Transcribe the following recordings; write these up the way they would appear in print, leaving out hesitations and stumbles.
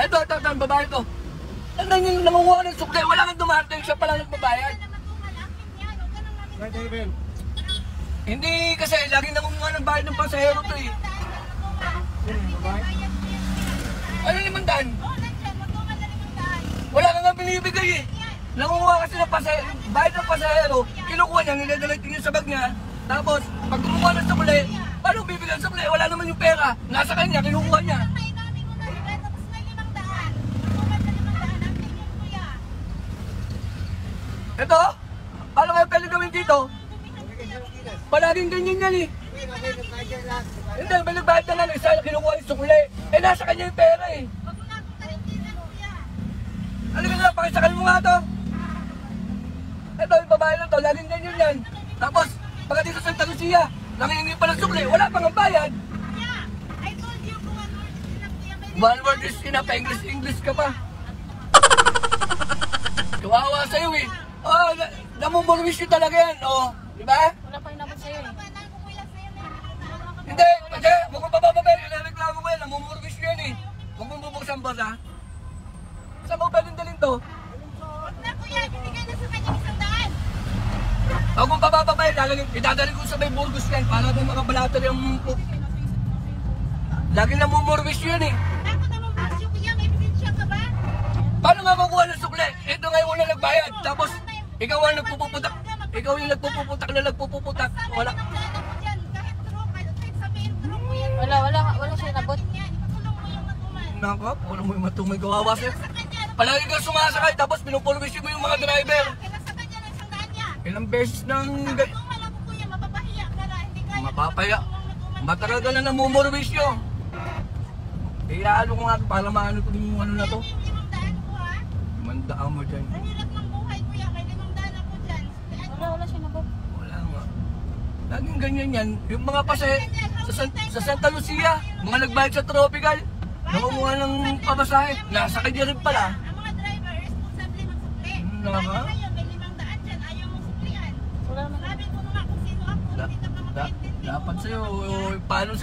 Ito, ang babae to. Nandang yung nangunguha ng sukli, wala kang dumarating, siya pala nagbabayad. Hindi kasi, laging nangunguha ng bayad ng pasahero to eh. Ano 500? Wala kang nga binibigay eh. Nangunguha kasi ng bayad ng pasahero, kinukuha niya, niladalag niya sa bag niya. Tapos, pag kumuha ng sukli, paano bibigyan ng sukli? Wala naman yung pera. Nasa kanya, kinukuha niya. Ito, paano kayo pwede gawin dito? Palaging ganyan yan eh. Hindi, may nagbayad na lang, isa kinukuha yung sukli. Eh, nasa kanya yung pera eh. Ano ka na, pakisakal mo nga to. Ito, yung babae na to, laging ganyan yan. Tapos, pagdating sa Santa Lucia, nangingi pa ng sukli, wala pang ang bayad. One word is enough, English ka pa. Kawawa sa'yo eh. Oh, namumurwis yun talaga yan, oh. Diba? Wala pa inabot sa'yo eh. Hindi, kasi huwag mo papapapel, inareklamo ko yan, namumurwis yun eh. Huwag mo bubuksan boss ha. Saan mo pwedeng dalhin to? Huwag na kuya, binigay na sa kanya 100. Huwag mo papapapel, idadalhin ko sa may Burgos yan para na makabalater yung... Lagi namumurwis yun eh. Ako namumurwis yung kuya, may ebidensya ka ba? Paano nga kukuha ng sukli? Ito ngayon una nagbayad, tapos ikaw ang nagpupuputak. Ikaw yung nagpupuputak na nagpupuputak. Wala. Wala siya nabot. Nako, wala mo yung matumay kawawa sa'yo. Palagi kang sumasakay, tapos pinupulwish mo yung mga driver. Ilang beses nang... Mapapaya. Matagal ka na namumurwish yun. Kaya ano ko nga para maano ko yung ano na to. Mandaan mo dyan. Nahirap ng buhay kuya, kaya 500 ako dyan. Wala siya nabot. Wala nga. Laging ganyan yan. Yung mga sa Santa Lucia, mga nagbayad sa tropical, nangunguha ng pabasahe. Nasa kanya rin pala. Ang mga driver, responsable magsukli. Naka? Ngayon, may 500 dyan, ayaw mo suklihan. Sabi ko nga kung sino ako, hindi ka makaintindi. Dapat sa'yo,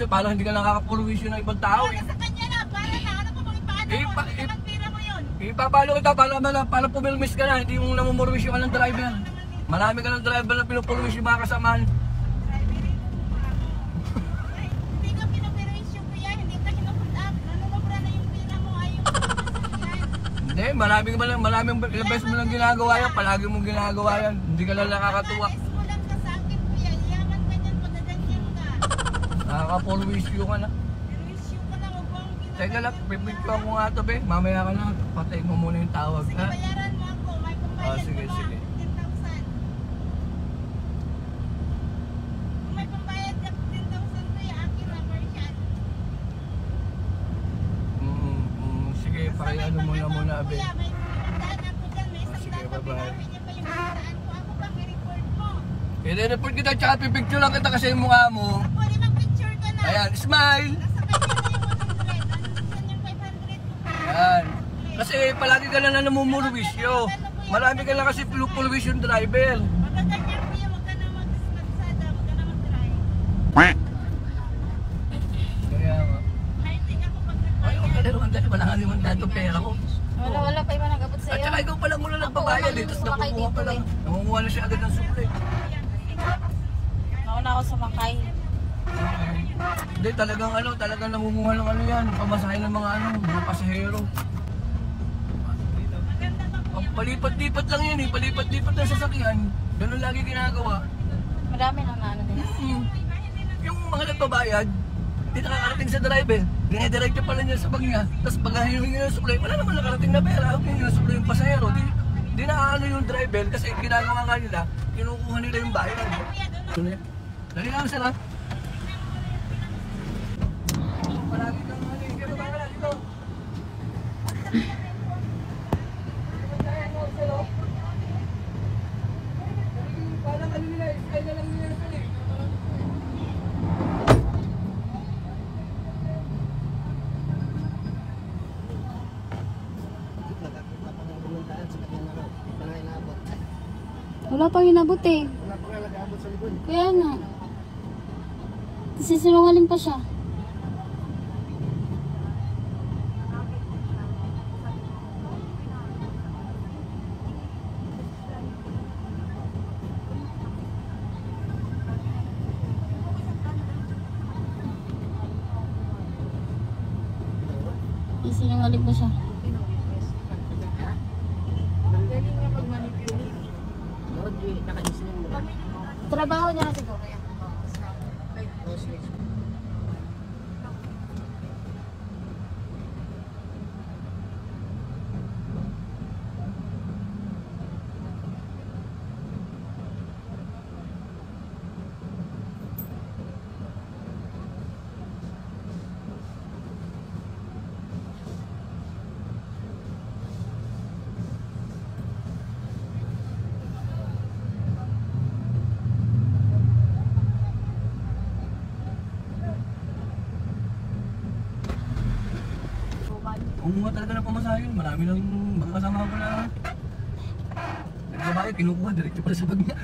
paano hindi ka nakakapurwisyo ng ibang tao eh. Sa kanya na, para na, ano ko mga paano mo, pira mo yun. Ipapalo kita para pumilmis ka na, hindi mong namumurwisyo ka ng driver. Marami ka ng driver na pinupurwisyo mga kasamahan. Hindi ka pinaperwisyo kuya, hindi ka kinupundap. Nanunubra na yung pira mo, ayaw mo suklihan. Hindi, maraming ilang beses mo lang ginagawa yan, palagi mong ginagawa yan. Hindi ka lang nakakatuwa. Ismulan ka sa akin kuya, yaman ka dyan, padaganyan ka. Nakakapurwisyo ka na. Perwisyo ka na, huwag mong ginagawa. Teka lang, pipictuan ko nga ito be. Mamaya ka na, patayin mo muna yung tawag. Sige, Ha? bayaran mo ako, may pambayad Sige, ka ba? sige. 10,000. Kung may pambayad ka 10,000 kuya, akin na version. Sige, pakiano muna be. Kuya, may 500 ako dyan, may isang Sige, daan na bye-bye. pinapin niya pa yung 100 ko. Ako bang i-record mo? I-report kita, tsaka pipicture lang kita kasi yung mukha mo. Pwede mag-picture ka na. Ayan, smile! Nasa kanya na yung 100. Ano yung 500 ko? Ayan. Kasi palagi ka lang na namumurwisyo. Marami ka lang kasi pulupulwis yung driver. Magkaganyan kuya, wag ka na mag-magsada, wag ka na mag-drive. Kaya nga. Haiting ako pag Ay, nag-drive. ang dali, wala nga naman dito pera ko. Wala pa iba nag-abot At sa'yo. saka ikaw pala muna nagbabayad eh, tapos nakukuha pa lang. Nangunguha na siya agad ng sukli. Nauna ako sumakay. Hindi, talagang nangunguha ng ano yan, pamasahe ng mga pasahero. Palipat-lipat lang yan eh, palipat-lipat na sasakyan. Ganun lagi ginagawa. Madami nang naano din. Yung mga nagbabayad, hindi nakakarating sa driver. Dinediretso pala niya sa bag niya. Tapos pag hihingi ng suklay, wala naman nakarating na pera. Hihingi ng suklay yung pasahero. Di nakaano yung driver kasi ginagawa nga nila, kinukuha nila yung bayad. Dali lang sila. Palagi kang ano eh. Kaya ba ka dito? Parang ano nila, style na lang nila sila eh. Wala pang inabot eh. Wala pa nga nag-aabot sa likod. Kaya nga. Kasi sinungaling pa siya. Isinungaling ko siya. Galing niya mag-manipulate. Trabaho niya na siguro yan. Kung mga talaga na pamasahe yun, marami lang mga kasama ko na nagbabayad, kinukuha, direkto pala sa bag niya.